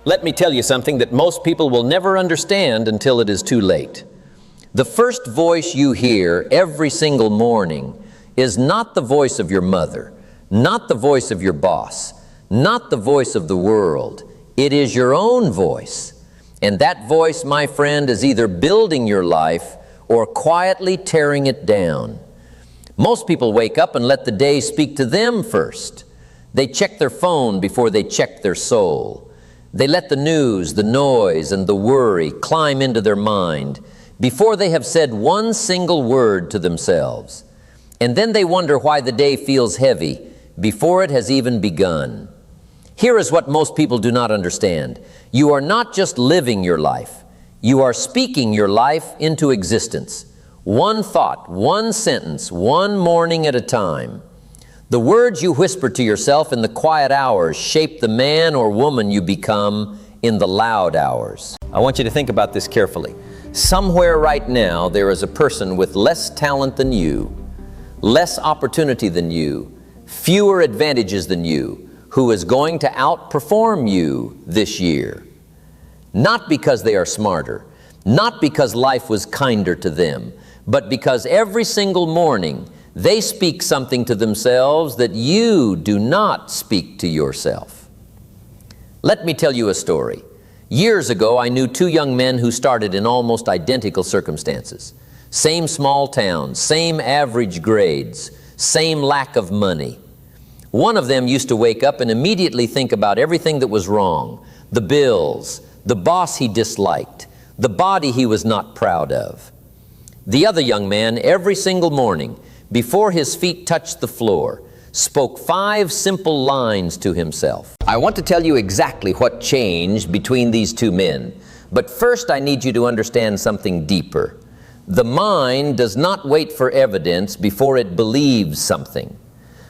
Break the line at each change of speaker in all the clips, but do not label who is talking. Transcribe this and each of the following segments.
Let me tell you something that most people will never understand until it is too late. The first voice you hear every single morning is not the voice of your mother, not the voice of your boss, not the voice of the world. It is your own voice. And that voice, my friend, is either building your life or quietly tearing it down. Most people wake up and let the day speak to them first. They check their phone before they check their soul. They let the news, the noise, and the worry climb into their mind before they have said one single word to themselves. And then they wonder why the day feels heavy before it has even begun. Here is what most people do not understand. You are not just living your life. You are speaking your life into existence. One thought, one sentence, one morning at a time. The words you whisper to yourself in the quiet hours shape the man or woman you become in the loud hours. I want you to think about this carefully. Somewhere right now there is a person with less talent than you, less opportunity than you, fewer advantages than you, who is going to outperform you this year. Not because they are smarter, not because life was kinder to them, but because every single morning they speak something to themselves that you do not speak to yourself. Let me tell you a story. Years ago, I knew two young men who started in almost identical circumstances. Same small town, same average grades, same lack of money. One of them used to wake up and immediately think about everything that was wrong, the bills, the boss he disliked, the body he was not proud of. The other young man, every single morning, before his feet touched the floor, spoke 5 simple lines to himself. I want to tell you exactly what changed between these two men, but first I need you to understand something deeper. The mind does not wait for evidence before it believes something.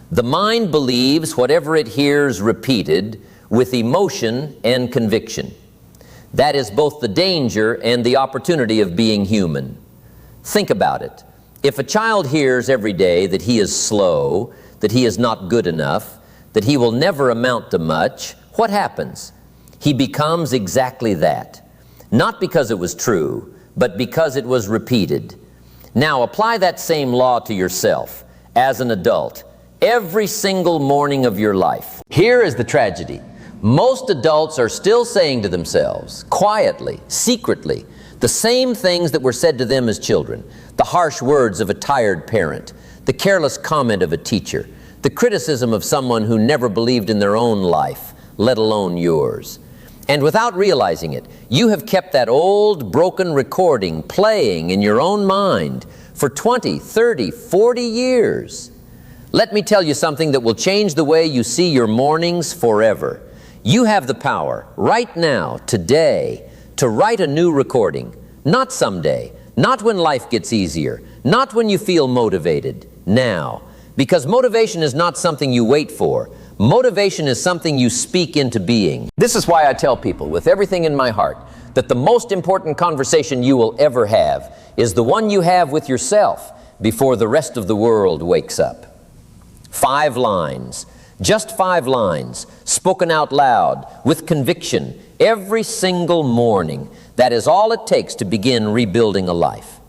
The mind believes whatever it hears repeated with emotion and conviction. That is both the danger and the opportunity of being human. Think about it. If a child hears every day that he is slow, that he is not good enough, that he will never amount to much, what happens? He becomes exactly that. Not because it was true, but because it was repeated. Now apply that same law to yourself as an adult every single morning of your life. Here is the tragedy. Most adults are still saying to themselves, quietly, secretly, the same things that were said to them as children. The harsh words of a tired parent, the careless comment of a teacher, the criticism of someone who never believed in their own life, let alone yours. And without realizing it, you have kept that old broken recording playing in your own mind for 20, 30, 40 years. Let me tell you something that will change the way you see your mornings forever. You have the power right now, today, to write a new recording. Not someday, not when life gets easier, not when you feel motivated, now. Because motivation is not something you wait for. Motivation is something you speak into being. This is why I tell people with everything in my heart that the most important conversation you will ever have is the one you have with yourself before the rest of the world wakes up. 5 lines, just 5 lines, spoken out loud with conviction every single morning. That is all it takes to begin rebuilding a life.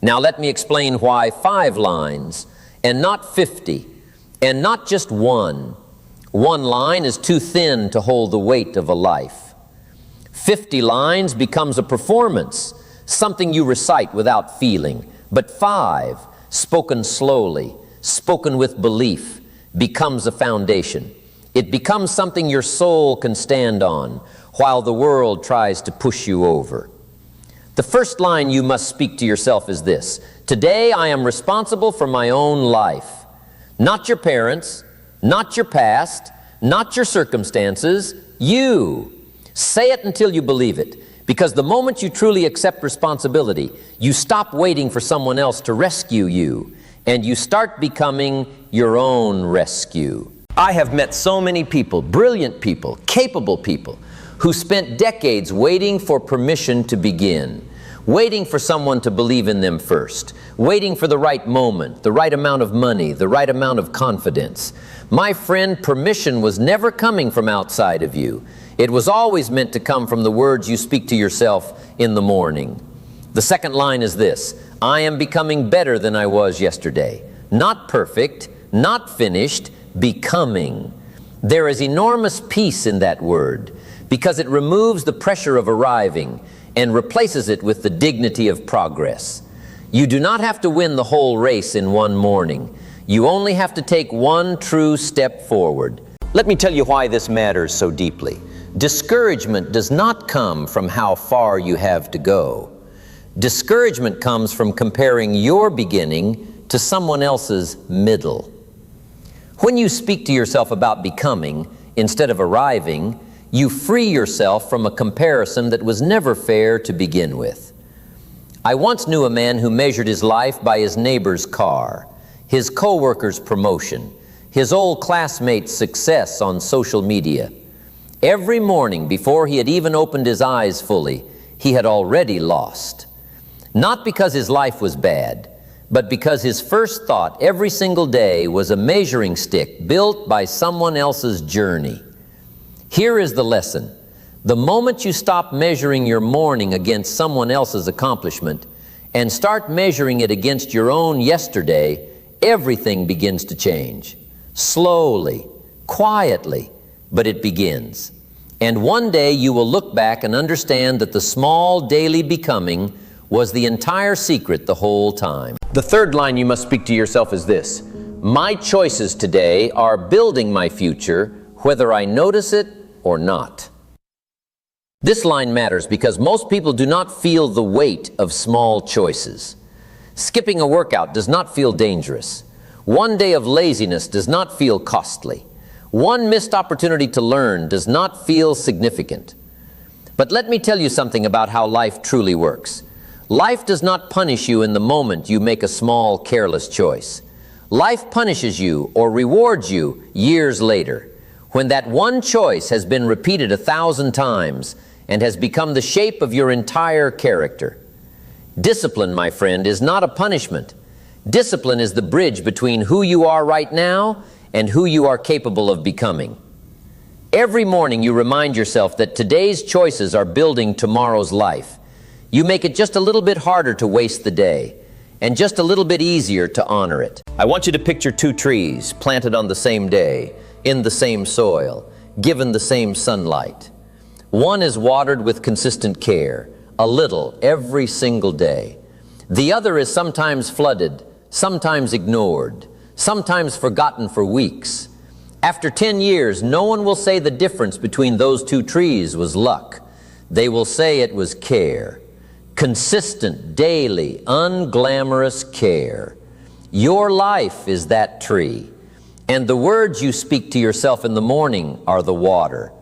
Now let me explain why 5 lines and not 50 and not just one. One line is too thin to hold the weight of a life. 50 lines becomes a performance, something you recite without feeling. But 5, spoken slowly, spoken with belief, becomes a foundation. It becomes something your soul can stand on while the world tries to push you over. The first line you must speak to yourself is this: today I am responsible for my own life. Not your parents, not your past, not your circumstances, you. Say it until you believe it, because the moment you truly accept responsibility, you stop waiting for someone else to rescue you, and you start becoming your own rescue. I have met so many people, brilliant people, capable people, who spent decades waiting for permission to begin, waiting for someone to believe in them first, waiting for the right moment, the right amount of money, the right amount of confidence. My friend, permission was never coming from outside of you. It was always meant to come from the words you speak to yourself in the morning. The second line is this: I am becoming better than I was yesterday. Not perfect, not finished, becoming. There is enormous peace in that word because it removes the pressure of arriving and replaces it with the dignity of progress. You do not have to win the whole race in one morning. You only have to take one true step forward. Let me tell you why this matters so deeply. Discouragement does not come from how far you have to go. Discouragement comes from comparing your beginning to someone else's middle. When you speak to yourself about becoming instead of arriving, you free yourself from a comparison that was never fair to begin with. I once knew a man who measured his life by his neighbor's car, his co-worker's promotion, his old classmate's success on social media. Every morning, before he had even opened his eyes fully, he had already lost. Not because his life was bad, but because his first thought every single day was a measuring stick built by someone else's journey. Here is the lesson. The moment you stop measuring your morning against someone else's accomplishment and start measuring it against your own yesterday, everything begins to change. Slowly, quietly, but it begins. And one day you will look back and understand that the small daily becoming was the entire secret the whole time. The third line you must speak to yourself is this: my choices today are building my future, whether I notice it or not. This line matters because most people do not feel the weight of small choices. Skipping a workout does not feel dangerous. One day of laziness does not feel costly. One missed opportunity to learn does not feel significant. But let me tell you something about how life truly works. Life does not punish you in the moment you make a small, careless choice. Life punishes you or rewards you years later, when that one choice has been repeated 1,000 times and has become the shape of your entire character. Discipline, my friend, is not a punishment. Discipline is the bridge between who you are right now and who you are capable of becoming. Every morning you remind yourself that today's choices are building tomorrow's life. You make it just a little bit harder to waste the day and just a little bit easier to honor it. I want you to picture two trees planted on the same day, in the same soil, given the same sunlight. One is watered with consistent care, a little every single day. The other is sometimes flooded, sometimes ignored, sometimes forgotten for weeks. After 10 years, no one will say the difference between those two trees was luck. They will say it was care. Consistent, daily, unglamorous care. Your life is that tree. And the words you speak to yourself in the morning are the water.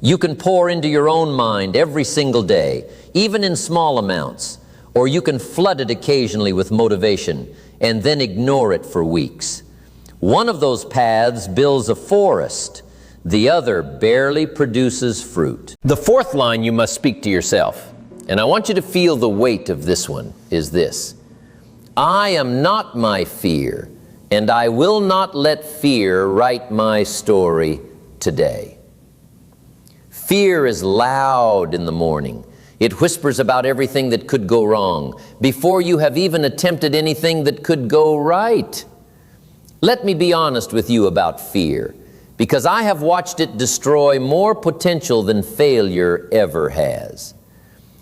You can pour into your own mind every single day, even in small amounts, or you can flood it occasionally with motivation and then ignore it for weeks. One of those paths builds a forest, the other barely produces fruit. The fourth line you must speak to yourself, and I want you to feel the weight of this one, is this: I am not my fear, and I will not let fear write my story today. Fear is loud in the morning. It whispers about everything that could go wrong before you have even attempted anything that could go right. Let me be honest with you about fear, because I have watched it destroy more potential than failure ever has.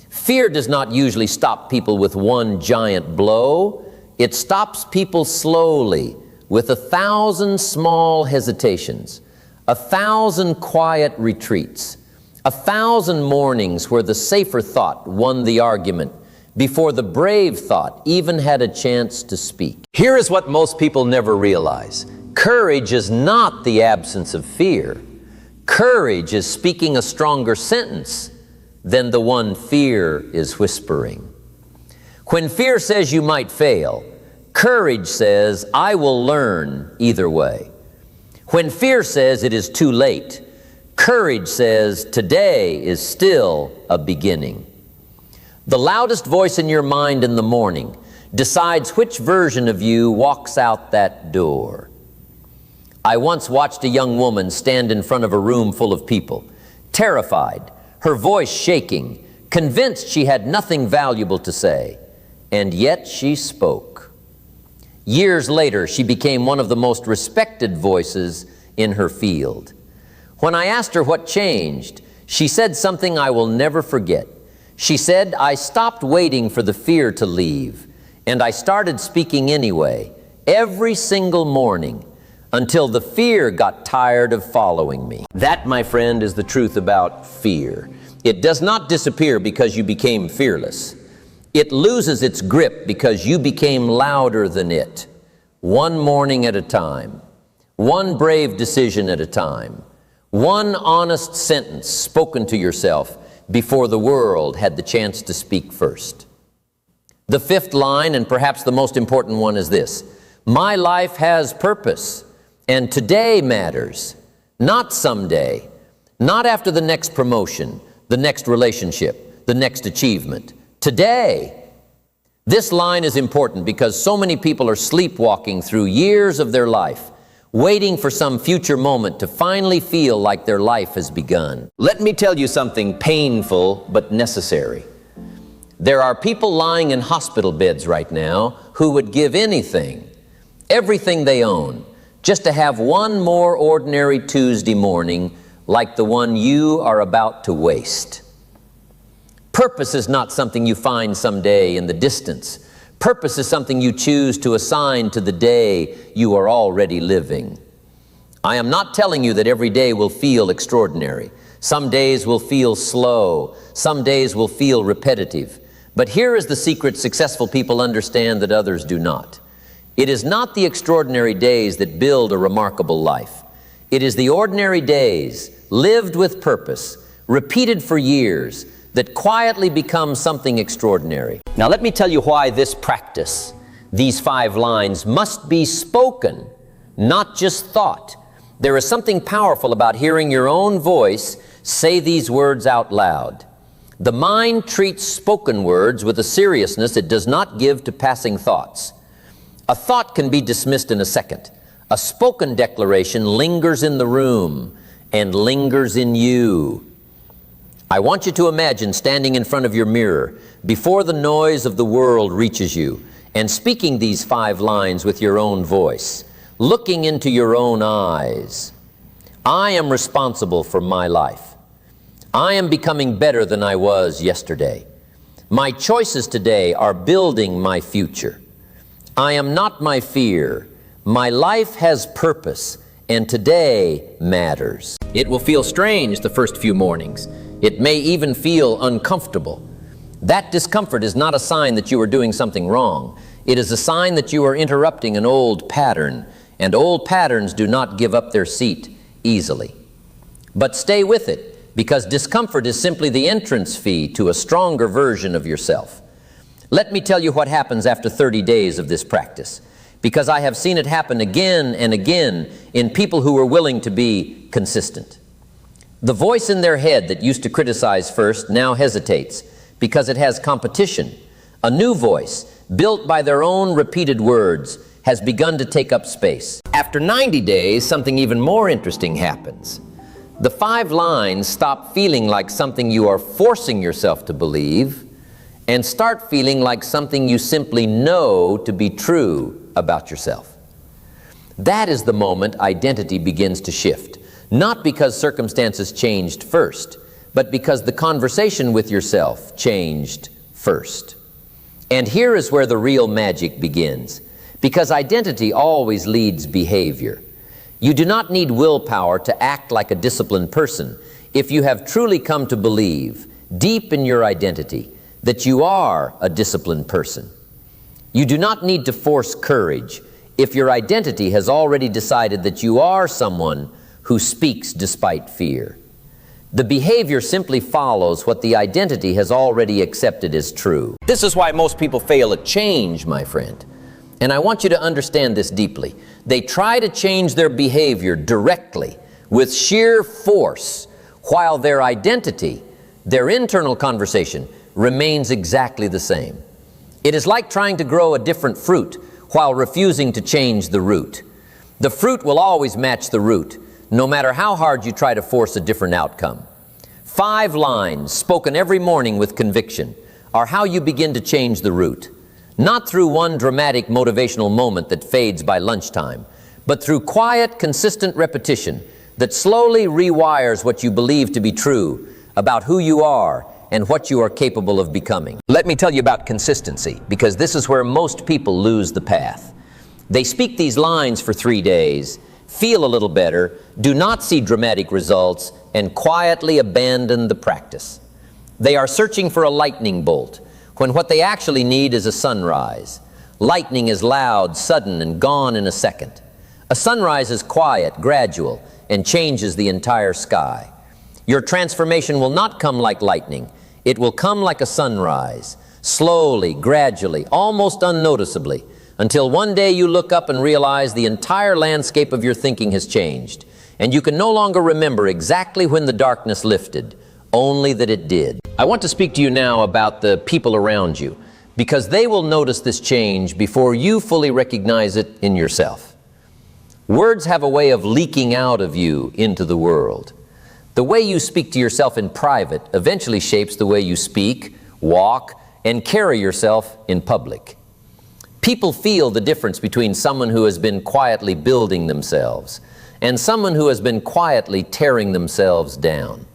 Fear does not usually stop people with one giant blow. It stops people slowly, with 1,000 small hesitations, 1,000 quiet retreats, 1,000 mornings where the safer thought won the argument before the brave thought even had a chance to speak. Here is what most people never realize. Courage is not the absence of fear. Courage is speaking a stronger sentence than the one fear is whispering. When fear says you might fail, courage says, I will learn either way. When fear says it is too late, courage says today is still a beginning. The loudest voice in your mind in the morning decides which version of you walks out that door. I once watched a young woman stand in front of a room full of people, terrified, her voice shaking, convinced she had nothing valuable to say, and yet she spoke. Years later, she became one of the most respected voices in her field. When I asked her what changed, she said something I will never forget. She said, "I stopped waiting for the fear to leave, and I started speaking anyway, every single morning, until the fear got tired of following me." That, my friend, is the truth about fear. It does not disappear because you became fearless. It loses its grip because you became louder than it, one morning at a time, one brave decision at a time, one honest sentence spoken to yourself before the world had the chance to speak first. The fifth line, and perhaps the most important one, is this: my life has purpose, and today matters, not someday, not after the next promotion, the next relationship, the next achievement. Today. This line is important because so many people are sleepwalking through years of their life, waiting for some future moment to finally feel like their life has begun. Let me tell you something painful but necessary. There are people lying in hospital beds right now who would give anything, everything they own, just to have one more ordinary Tuesday morning like the one you are about to waste. Purpose is not something you find someday in the distance. Purpose is something you choose to assign to the day you are already living. I am not telling you that every day will feel extraordinary. Some days will feel slow. Some days will feel repetitive. But here is the secret successful people understand that others do not. It is not the extraordinary days that build a remarkable life. It is the ordinary days, lived with purpose, repeated for years, that quietly become something extraordinary. Now let me tell you why this practice, these 5 lines, must be spoken, not just thought. There is something powerful about hearing your own voice say these words out loud. The mind treats spoken words with a seriousness it does not give to passing thoughts. A thought can be dismissed in a second. A spoken declaration lingers in the room and lingers in you. I want you to imagine standing in front of your mirror before the noise of the world reaches you and speaking these 5 lines with your own voice, looking into your own eyes. I am responsible for my life. I am becoming better than I was yesterday. My choices today are building my future. I am not my fear. My life has purpose, and today matters. It will feel strange the first few mornings. It may even feel uncomfortable. That discomfort is not a sign that you are doing something wrong. It is a sign that you are interrupting an old pattern, and old patterns do not give up their seat easily. But stay with it, because discomfort is simply the entrance fee to a stronger version of yourself. Let me tell you what happens after 30 days of this practice, because I have seen it happen again and again in people who are willing to be consistent. The voice in their head that used to criticize first now hesitates because it has competition. A new voice, built by their own repeated words, has begun to take up space. After 90 days, something even more interesting happens. The 5 lines stop feeling like something you are forcing yourself to believe and start feeling like something you simply know to be true about yourself. That is the moment identity begins to shift. Not because circumstances changed first, but because the conversation with yourself changed first. And here is where the real magic begins, because identity always leads behavior. You do not need willpower to act like a disciplined person if you have truly come to believe, deep in your identity, that you are a disciplined person. You do not need to force courage if your identity has already decided that you are someone who speaks despite fear. The behavior simply follows what the identity has already accepted as true. This is why most people fail at change, my friend. And I want you to understand this deeply. They try to change their behavior directly, with sheer force, while their identity, their internal conversation, remains exactly the same. It is like trying to grow a different fruit while refusing to change the root. The fruit will always match the root, no matter how hard you try to force a different outcome. 5 lines spoken every morning with conviction are how you begin to change the root. Not through one dramatic motivational moment that fades by lunchtime, but through quiet, consistent repetition that slowly rewires what you believe to be true about who you are and what you are capable of becoming. Let me tell you about consistency, because this is where most people lose the path. They speak these lines for 3 days, feel a little better, do not see dramatic results, and quietly abandon the practice. They are searching for a lightning bolt, when what they actually need is a sunrise. Lightning is loud, sudden, and gone in a second. A sunrise is quiet, gradual, and changes the entire sky. Your transformation will not come like lightning. It will come like a sunrise, slowly, gradually, almost unnoticeably, until one day you look up and realize the entire landscape of your thinking has changed, and you can no longer remember exactly when the darkness lifted, only that it did. I want to speak to you now about the people around you, because they will notice this change before you fully recognize it in yourself. Words have a way of leaking out of you into the world. The way you speak to yourself in private eventually shapes the way you speak, walk, and carry yourself in public. People feel the difference between someone who has been quietly building themselves and someone who has been quietly tearing themselves down.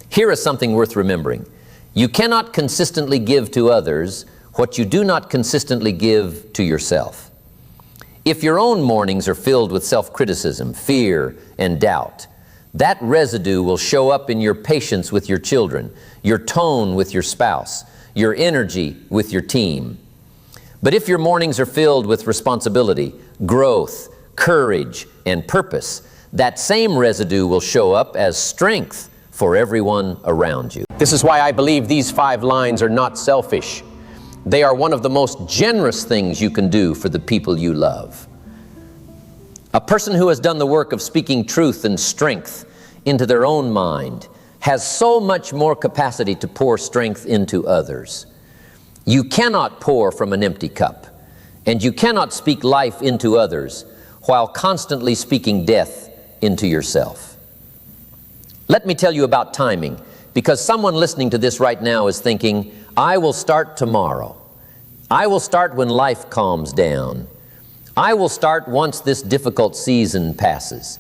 Here is something worth remembering. You cannot consistently give to others what you do not consistently give to yourself. If your own mornings are filled with self-criticism, fear, and doubt, that residue will show up in your patience with your children, your tone with your spouse, your energy with your team. But if your mornings are filled with responsibility, growth, courage, and purpose, that same residue will show up as strength for everyone around you. This is why I believe these 5 lines are not selfish. They are one of the most generous things you can do for the people you love. A person who has done the work of speaking truth and strength into their own mind has so much more capacity to pour strength into others. You cannot pour from an empty cup, and you cannot speak life into others while constantly speaking death into yourself. Let me tell you about timing, because someone listening to this right now is thinking, I will start tomorrow. I will start when life calms down. I will start once this difficult season passes.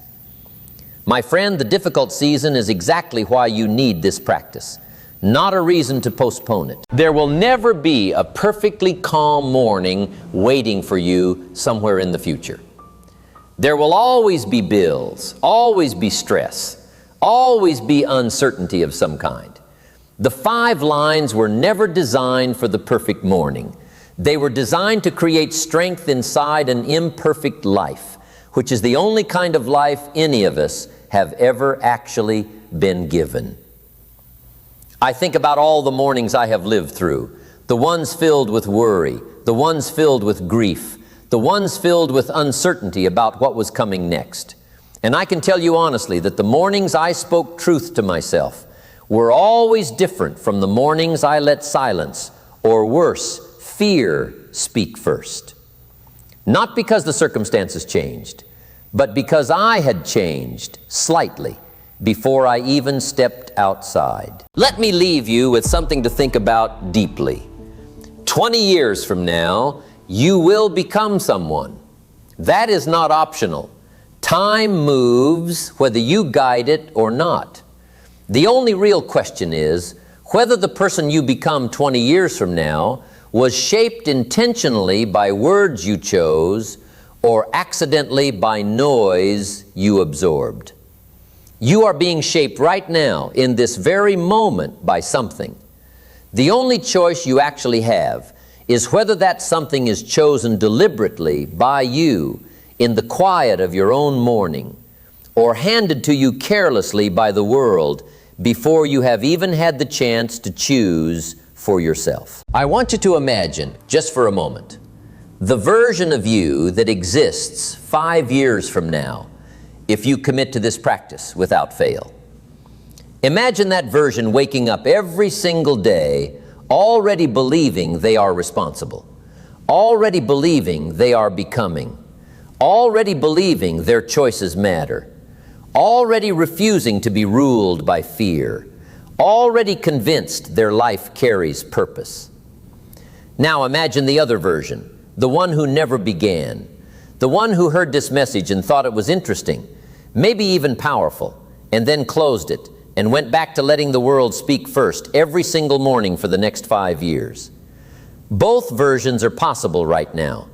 My friend, the difficult season is exactly why you need this practice, not a reason to postpone it. There will never be a perfectly calm morning waiting for you somewhere in the future. There will always be bills, always be stress, always be uncertainty of some kind. The 5 lines were never designed for the perfect morning. They were designed to create strength inside an imperfect life, which is the only kind of life any of us have ever actually been given. I think about all the mornings I have lived through, the ones filled with worry, the ones filled with grief, the ones filled with uncertainty about what was coming next. And I can tell you honestly that the mornings I spoke truth to myself were always different from the mornings I let silence, or worse, fear, speak first. Not because the circumstances changed, but because I had changed slightly before I even stepped outside. Let me leave you with something to think about deeply. 20 years from now, you will become someone. That is not optional. Time moves whether you guide it or not. The only real question is whether the person you become 20 years from now was shaped intentionally by words you chose or accidentally by noise you absorbed. You are being shaped right now, in this very moment, by something. The only choice you actually have is whether that something is chosen deliberately by you in the quiet of your own morning, or handed to you carelessly by the world before you have even had the chance to choose for yourself. I want you to imagine, just for a moment, the version of you that exists 5 years from now if you commit to this practice without fail. Imagine that version waking up every single day already believing they are responsible, already believing they are becoming, already believing their choices matter, already refusing to be ruled by fear, already convinced their life carries purpose. Now imagine the other version, the one who never began, the one who heard this message and thought it was interesting, maybe even powerful, and then closed it and went back to letting the world speak first every single morning for the next 5 years. Both versions are possible right now.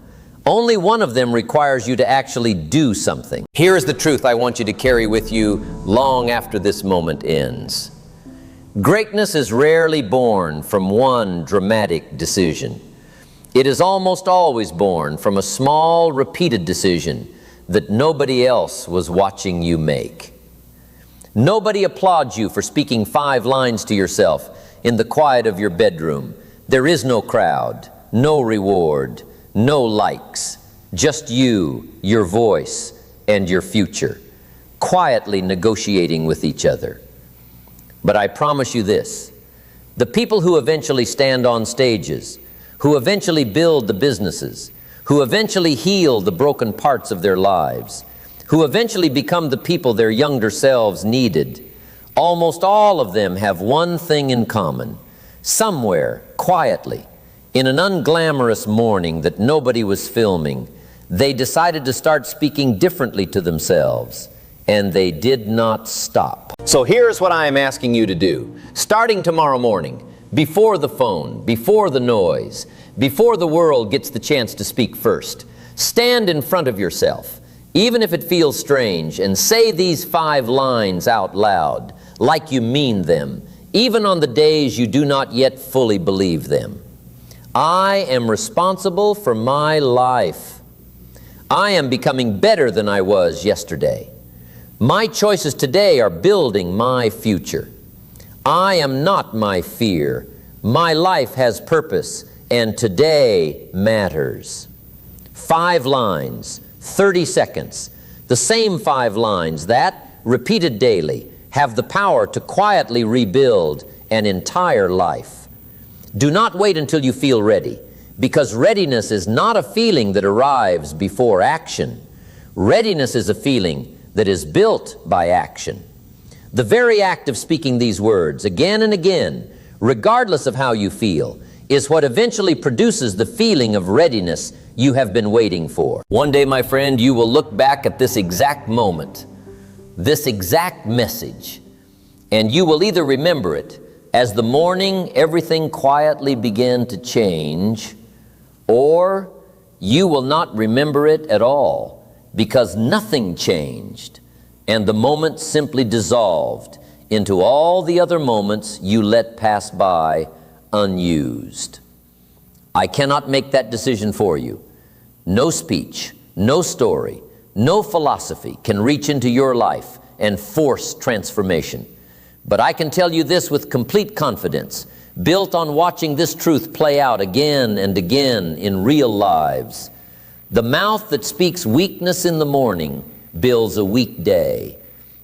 Only one of them requires you to actually do something. Here is the truth I want you to carry with you long after this moment ends. Greatness is rarely born from one dramatic decision. It is almost always born from a small, repeated decision that nobody else was watching you make. Nobody applauds you for speaking 5 lines to yourself in the quiet of your bedroom. There is no crowd, no reward, no likes, just you, your voice, and your future, quietly negotiating with each other. But I promise you this, the people who eventually stand on stages, who eventually build the businesses, who eventually heal the broken parts of their lives, who eventually become the people their younger selves needed, almost all of them have one thing in common. Somewhere, quietly, in an unglamorous morning that nobody was filming, they decided to start speaking differently to themselves, and they did not stop. So here's what I am asking you to do. Starting tomorrow morning, before the phone, before the noise, before the world gets the chance to speak first, stand in front of yourself, even if it feels strange, and say these 5 lines out loud, like you mean them, even on the days you do not yet fully believe them. I am responsible for my life. I am becoming better than I was yesterday. My choices today are building my future. I am not my fear. My life has purpose, and today matters. 5 lines, 30 seconds, the same 5 lines that, repeated daily, have the power to quietly rebuild an entire life. Do not wait until you feel ready, because readiness is not a feeling that arrives before action. Readiness is a feeling that is built by action. The very act of speaking these words again and again, regardless of how you feel, is what eventually produces the feeling of readiness you have been waiting for. One day, my friend, you will look back at this exact moment, this exact message, and you will either remember it as the morning everything quietly began to change, or you will not remember it at all because nothing changed and the moment simply dissolved into all the other moments you let pass by unused. I cannot make that decision for you. No speech, no story, no philosophy can reach into your life and force transformation. But I can tell you this with complete confidence, built on watching this truth play out again and again in real lives. The mouth that speaks weakness in the morning builds a weak day.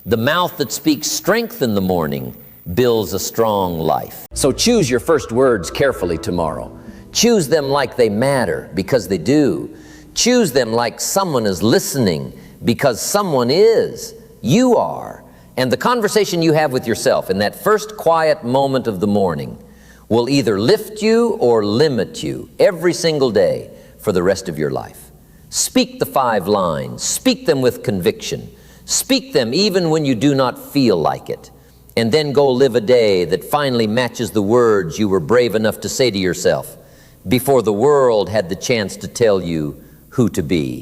The mouth that speaks strength in the morning builds a strong life. So choose your first words carefully tomorrow. Choose them like they matter, because they do. Choose them like someone is listening, because someone is. You are. And the conversation you have with yourself in that first quiet moment of the morning will either lift you or limit you every single day for the rest of your life. Speak the 5 lines. Speak them with conviction. Speak them even when you do not feel like it. And then go live a day that finally matches the words you were brave enough to say to yourself before the world had the chance to tell you who to be.